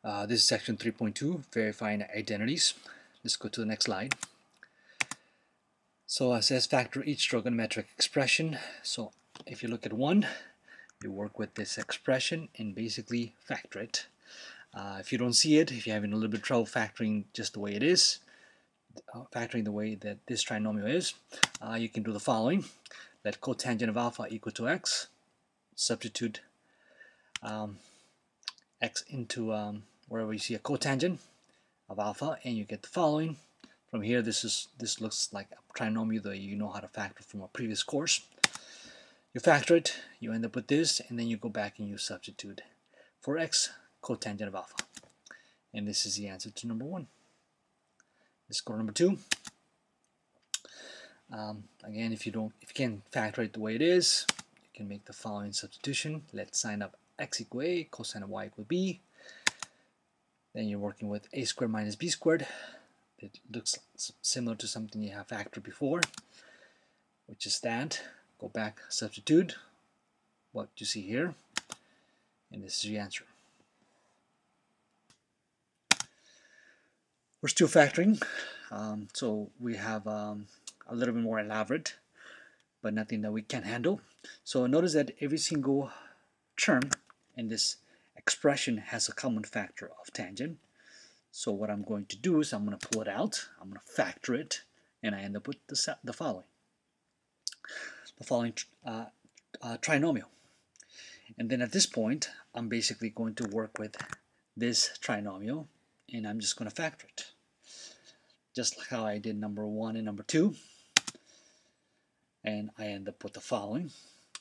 This is section 3.2, verifying identities. Let's go to the next slide. So it says factor each trigonometric expression. So if you look at 1, you work with this expression and basically factor it. If you don't see it, if you're having a little bit of trouble factoring just the way it is, factoring the way that this trinomial is, you can do the following. Let cotangent of alpha equal to x. Substitute x into wherever you see a cotangent of alpha, and you get the following. From here, this looks like a trinomial that you know how to factor from a previous course. You factor it, you end up with this, and then you go back and you substitute for x cotangent of alpha. And this is the answer to number 1. Let's go to number 2. Again, if you can't factor it the way it is, you can make the following substitution. Let sine of x equal a, cosine of y equal b. Then you're working with a squared minus b squared. It looks similar to something you have factored before, which is that. Go back, substitute what you see here, and this is your answer. We're still factoring, so we have a little bit more elaborate, but nothing that we can't handle. So notice that every single term in this expression has a common factor of tangent. So what I'm going to do is I'm going to pull it out, I'm going to factor it, and I end up with the following trinomial. And then at this point, I'm basically going to work with this trinomial, and I'm just going to factor it, just like how I did number 1 and number 2. And I end up with the following.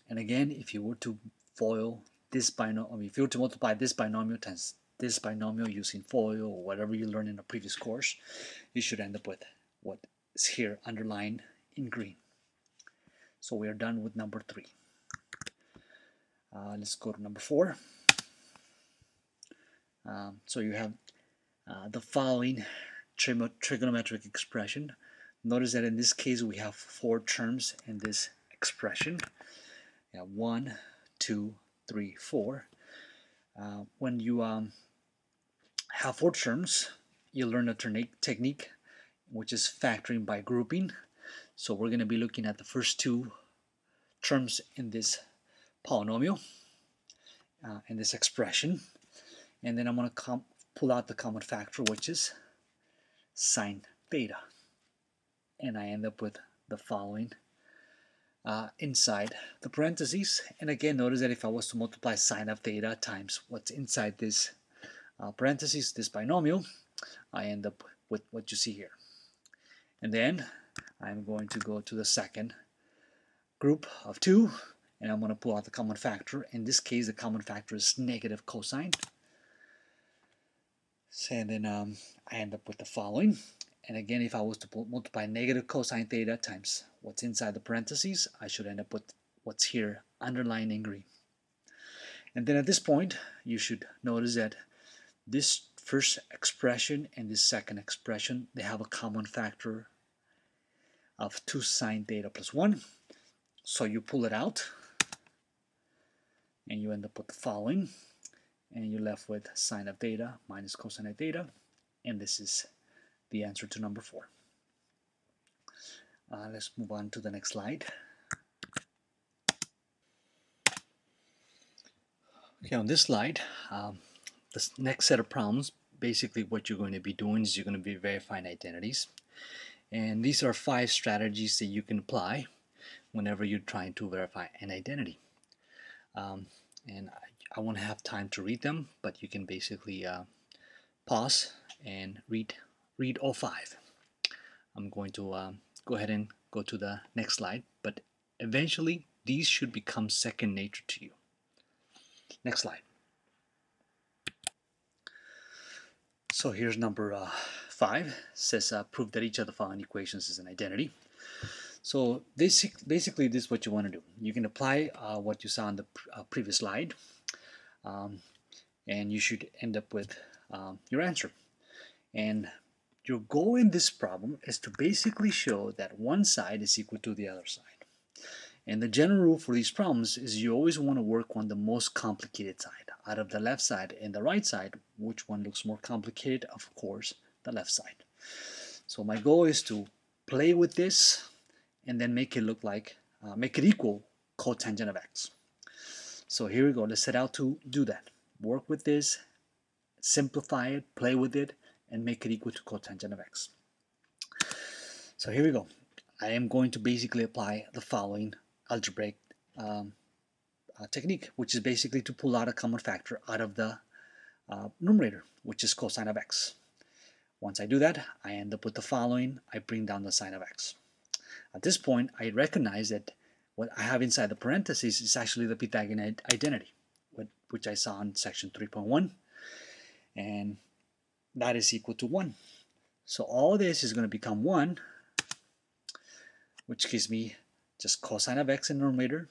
And again, if you were to FOIL this binomial, if you were to multiply this binomial times this binomial using FOIL or whatever you learned in a previous course, you should end up with what is here underlined in green. So we are done with number 3. Let's go to number 4. So you have the following trigonometric expression. Notice that in this case we have 4 terms in this expression. You have 1, 2, 3, 4. When you have 4 terms, you learn a technique which is factoring by grouping. So we're going to be looking at the first 2 terms in this polynomial, in this expression, and then I'm going to pull out the common factor, which is sine theta, and I end up with the following inside the parentheses. And again, notice that if I was to multiply sine of theta times what's inside this parentheses, this binomial, I end up with what you see here. And then I'm going to go to the second group of 2, and I'm going to pull out the common factor. In this case, the common factor is negative cosine. And then I end up with the following. And again, if I was to multiply negative cosine theta times what's inside the parentheses, I should end up with what's here underlined in green. And then at this point, you should notice that this first expression and this second expression, they have a common factor of 2 sine theta plus 1. So you pull it out, and you end up with the following, and you're left with sine of theta minus cosine of theta, and this is the answer to number 4. Let's move on to the next slide. Okay, on this slide, this next set of problems, basically what you're going to be doing is you're going to be verifying identities. And these are 5 strategies that you can apply whenever you're trying to verify an identity. And I won't have time to read them, but you can basically pause and read all 5. I'm going to go ahead and go to the next slide, but eventually these should become second nature to you. Next slide. So here's number 5. It says prove that each of the following equations is an identity. So basically this is what you want to do. You can apply what you saw on the previous slide, and you should end up with your answer. And your goal in this problem is to basically show that one side is equal to the other side. And the general rule for these problems is you always want to work on the most complicated side. Out of the left side and the right side, which one looks more complicated? Of course, the left side. So my goal is to play with this and then make it look like, make it equal cotangent of x. So here we go. Let's set out to do that. Work with this, simplify it, play with it, and make it equal to cotangent of x. So here we go. I am going to basically apply the following algebraic technique, which is basically to pull out a common factor out of the numerator, which is cosine of x. Once I do that, I end up with the following. I bring down the sine of x. At this point, I recognize that what I have inside the parentheses is actually the Pythagorean identity, which I saw in section 3.1, and that is equal to 1. So all this is going to become 1, which gives me just cosine of x in the numerator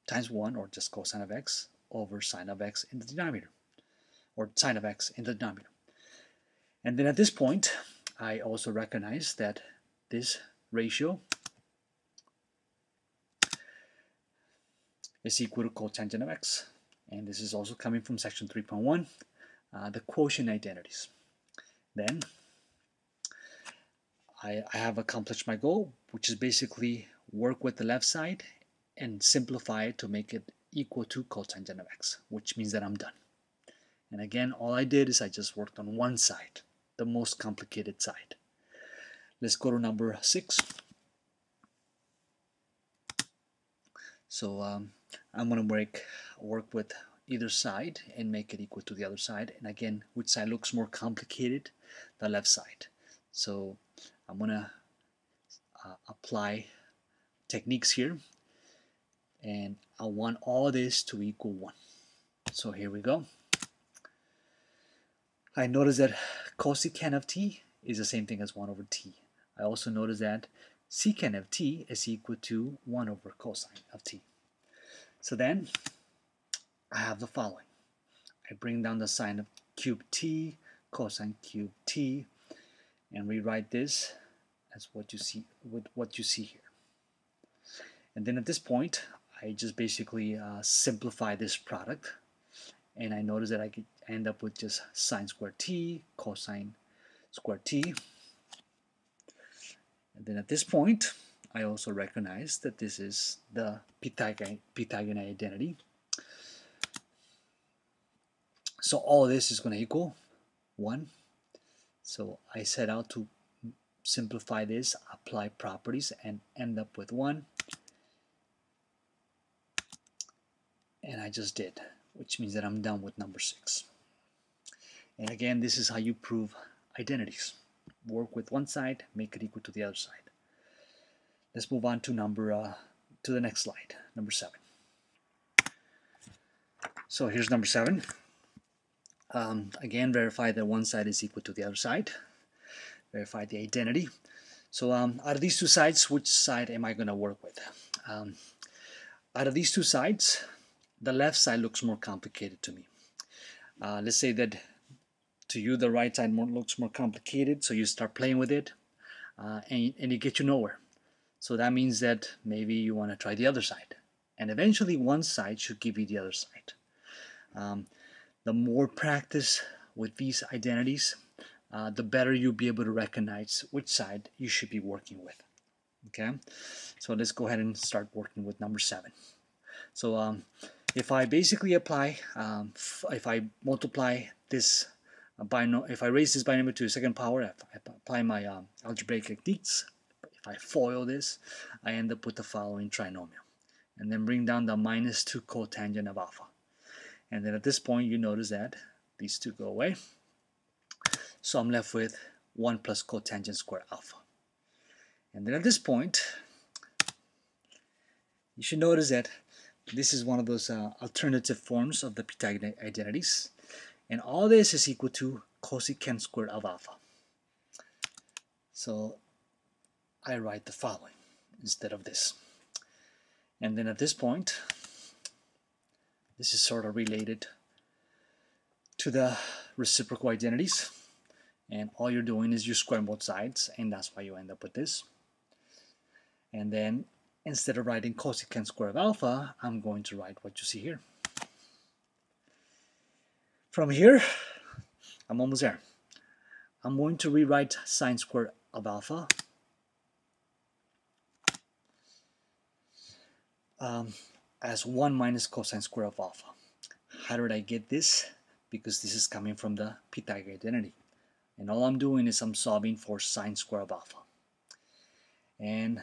times 1, or just cosine of x over sine of x in the denominator, or sine of x in the denominator. And then at this point, I also recognize that this ratio is equal to cotangent of x. And this is also coming from section 3.1, the quotient identities. Then I have accomplished my goal, which is basically work with the left side and simplify it to make it equal to cotangent of x, which means that I'm done. And again, all I did is I just worked on one side, the most complicated side. Let's go to number 6. So I'm going to work with either side and make it equal to the other side. And again, which side looks more complicated? The left side. So I'm going to apply techniques here, and I want all this to equal 1. So here we go. I notice that cosecant of t is the same thing as 1 over t. I also notice that secant of t is equal to 1 over cosine of t. So then I have the following. I bring down the sine of cube t, cosine cube t, and rewrite this as what you see here. And then at this point, I just basically simplify this product, and I notice that I could end up with just sine squared t, cosine squared t. And then at this point, I also recognize that this is the Pythagorean identity. So all this is going to equal 1. So I set out to simplify this, apply properties, and end up with 1. And I just did, which means that I'm done with number 6. And again, this is how you prove identities. Work with one side, make it equal to the other side. Let's move on to to the next slide, number 7. So here's number 7. Again, verify that one side is equal to the other side. Verify the identity. So out of these two sides, which side am I going to work with? Out of these two sides, the left side looks more complicated to me. Let's say that to you the right side looks more complicated, so you start playing with it, and you get you nowhere. So that means that maybe you want to try the other side, and eventually one side should give you the other side. The more practice with these identities, the better you'll be able to recognize which side you should be working with. Okay, so let's go ahead and start working with number 7. So if I basically apply, if I multiply this if I raise this binomial to the second power, if I apply my algebraic techniques, if I FOIL this, I end up with the following trinomial, and then bring down the -2 cotangent of alpha. And then at this point, you notice that these two go away. So I'm left with 1 plus cotangent squared alpha. And then at this point, you should notice that this is one of those alternative forms of the Pythagorean identities. And all this is equal to cosecant squared of alpha. So I write the following instead of this. And then at this point, this is sort of related to the reciprocal identities. And all you're doing is you square both sides, and that's why you end up with this. And then instead of writing cosecant square of alpha, I'm going to write what you see here. From here, I'm almost there. I'm going to rewrite sine square of alpha as 1 minus cosine square of alpha. How did I get this? Because this is coming from the Pythagorean identity. And all I'm doing is I'm solving for sine square of alpha. And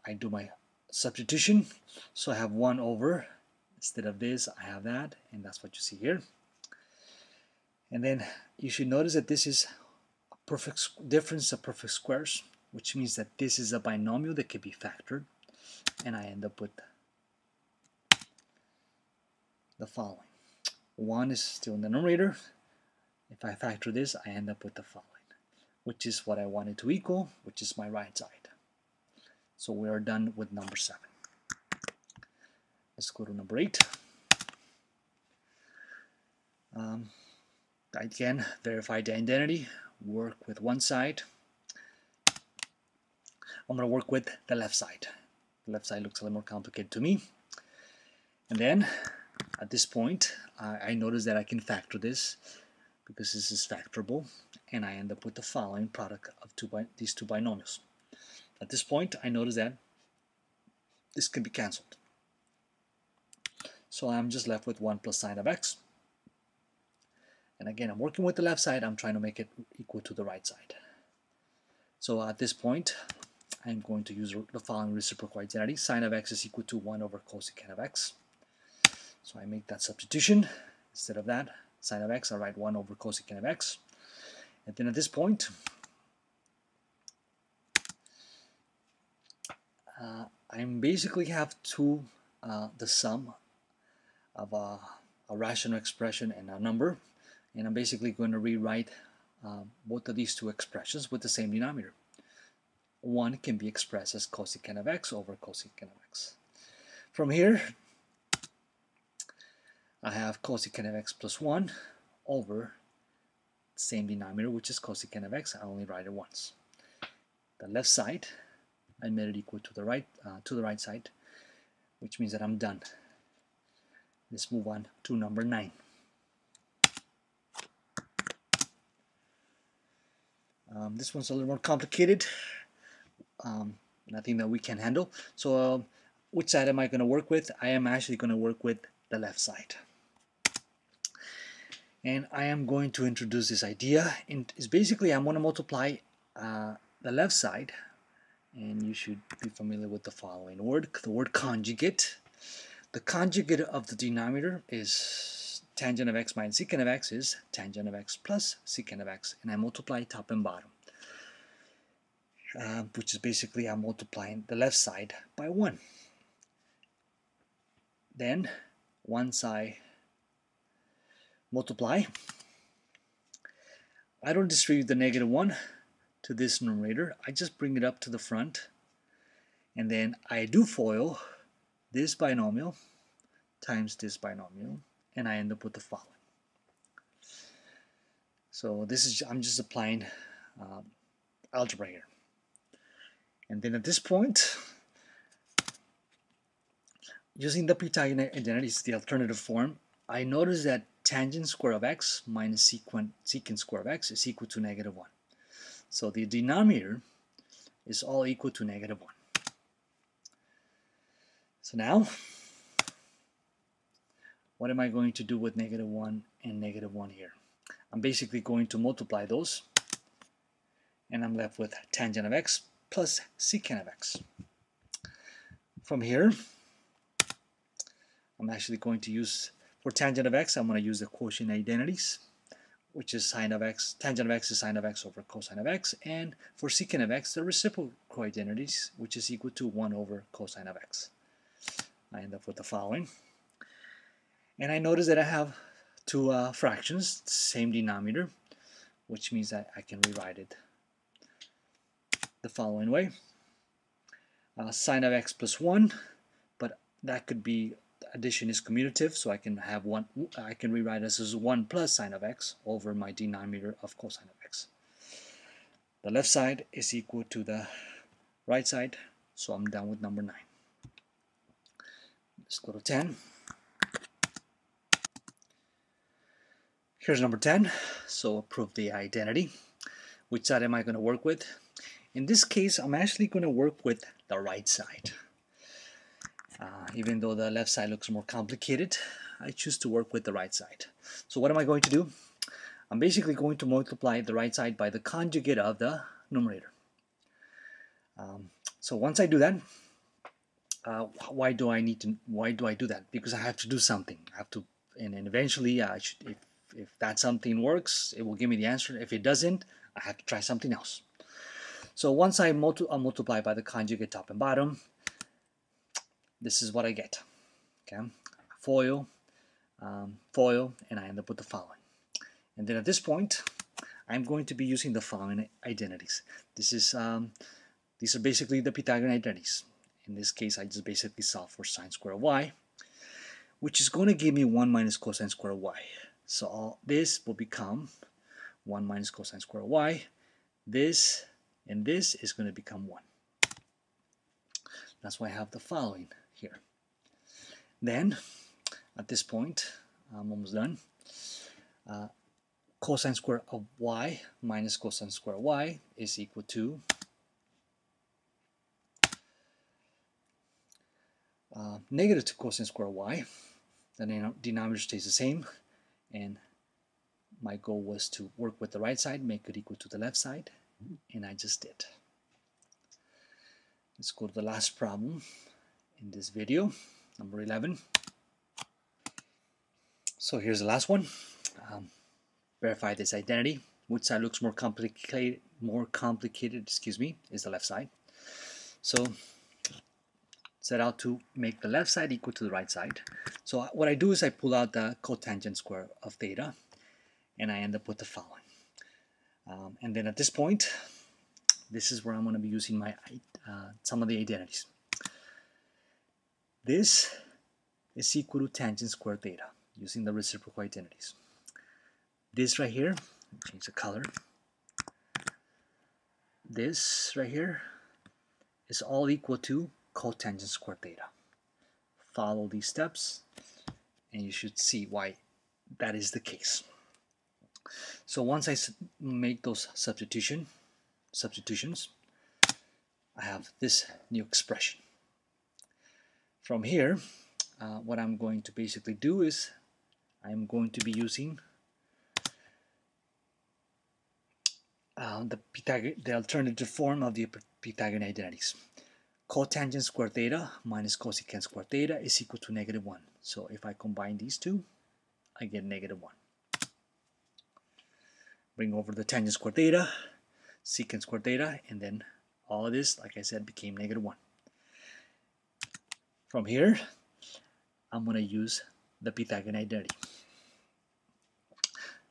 I do my substitution. So I have 1 over, instead of this, I have that. And that's what you see here. And then you should notice that this is a perfect difference of perfect squares, which means that this is a binomial that can be factored. And I end up with the following. 1 is still in the numerator. If I factor this, I end up with the following, which is what I wanted to equal, which is my right side. So we are done with number 7. Let's go to number 8. Again, verify the identity, work with one side. I'm going to work with the left side. The left side looks a little more complicated to me. And then, at this point, I notice that I can factor this because this is factorable, and I end up with the following product of these two binomials. At this point, I notice that this can be cancelled. So I'm just left with 1 plus sine of x. And again, I'm working with the left side. I'm trying to make it equal to the right side. So at this point, I'm going to use the following reciprocal identity. Sine of x is equal to 1 over cosecant of x. So I make that substitution. Instead of that, sine of x, I write 1 over cosecant of x. And then at this point, I basically have the sum of a rational expression and a number. And I'm basically going to rewrite both of these two expressions with the same denominator. One can be expressed as cosecant of x over cosecant of x. From here, I have cosecant of x plus 1 over the same denominator, which is cosecant of x. I only write it once. The left side, I made it equal to the right side, which means that I'm done. Let's move on to number 9. This one's a little more complicated. Nothing that we can handle. So which side am I going to work with? I am actually going to work with the left side. And I am going to introduce this idea. And it's basically I'm going to multiply the left side. And you should be familiar with the following word, the word conjugate. The conjugate of the denominator is tangent of x minus secant of x is tangent of x plus secant of x. And I multiply top and bottom. Which is basically I'm multiplying the left side by 1. Then once I multiply, I don't distribute the negative 1 to this numerator. I just bring it up to the front, and then I do FOIL this binomial times this binomial, and I end up with the following. So this is I'm just applying algebra here. And then at this point, using the Pythagorean identity, the alternative form, I notice that tangent square of x minus secant square of x is equal to negative 1. So the denominator is all equal to negative 1. So now, what am I going to do with negative 1 and negative 1 here? I'm basically going to multiply those, and I'm left with tangent of x plus secant of x. From here, I'm actually going to use, for tangent of x, I'm going to use the quotient identities, which is sine of x, tangent of x is sine of x over cosine of x, and for secant of x, the reciprocal identities, which is equal to 1 over cosine of x. I end up with the following. And I notice that I have two fractions, same denominator, which means that I can rewrite it the following way. Sine of x plus 1, but that could be, addition is commutative, so I can have one, I can rewrite this as 1 plus sine of x over my denominator of cosine of x. The left side is equal to the right side, so I'm done with number 9. Let's go to 10. Here's number 10. So prove the identity. Which side am I going to work with? In this case, I'm actually going to work with the right side. Even though the left side looks more complicated, I choose to work with the right side. So what am I going to do? I'm basically going to multiply the right side by the conjugate of the numerator. So once I do that, why do I do that? Because I have to do something. I have to, and eventually, if that something works, it will give me the answer. If it doesn't, I have to try something else. So once I multiply by the conjugate top and bottom, this is what I get. Okay, FOIL, FOIL, and I end up with the following. And then at this point, I'm going to be using the following identities. These are basically the Pythagorean identities. In this case, I just basically solve for sine square of y, which is going to give me 1 minus cosine square of y. So all this will become 1 minus cosine square of y. This and this is going to become 1. That's why I have the following here. Then, at this point, I'm almost done. Cosine square of y minus cosine square of y is equal to negative 2 cosine square of y. The denominator stays the same, and my goal was to work with the right side, make it equal to the left side, and I just did. Let's go to the last problem in this video, number 11. So here's the last one. Verify this identity. Which side looks more complicated? Is the left side. So set out to make the left side equal to the right side. So what I do is I pull out the cotangent square of theta, and I end up with the following. And then at this point, this is where I'm going to be using my some of the identities. This is equal to tangent square theta using the reciprocal identities. This right here, change the color. This right here is all equal to cotangent square theta. Follow these steps, and you should see why that is the case. So once I make those substitutions, I have this new expression. From here, what I'm going to basically do is I'm going to be using the alternative form of the Pythagorean identities. Cotangent square theta minus cosecant square theta is equal to -1. So if I combine these two, I get -1. Bring over the tangent square theta, secant square theta, and then all of this, like I said, became -1. From here, I'm going to use the Pythagorean identity.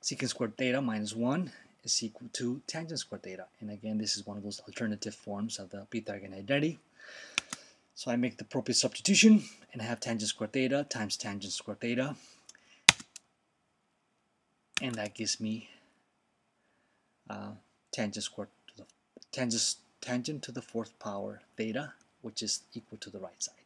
Secant square theta minus 1 is equal to tangent square theta. And again, this is one of those alternative forms of the Pythagorean identity. So I make the appropriate substitution and I have tangent square theta times tangent square theta. And that gives me tangent to the 4th power theta, which is equal to the right side.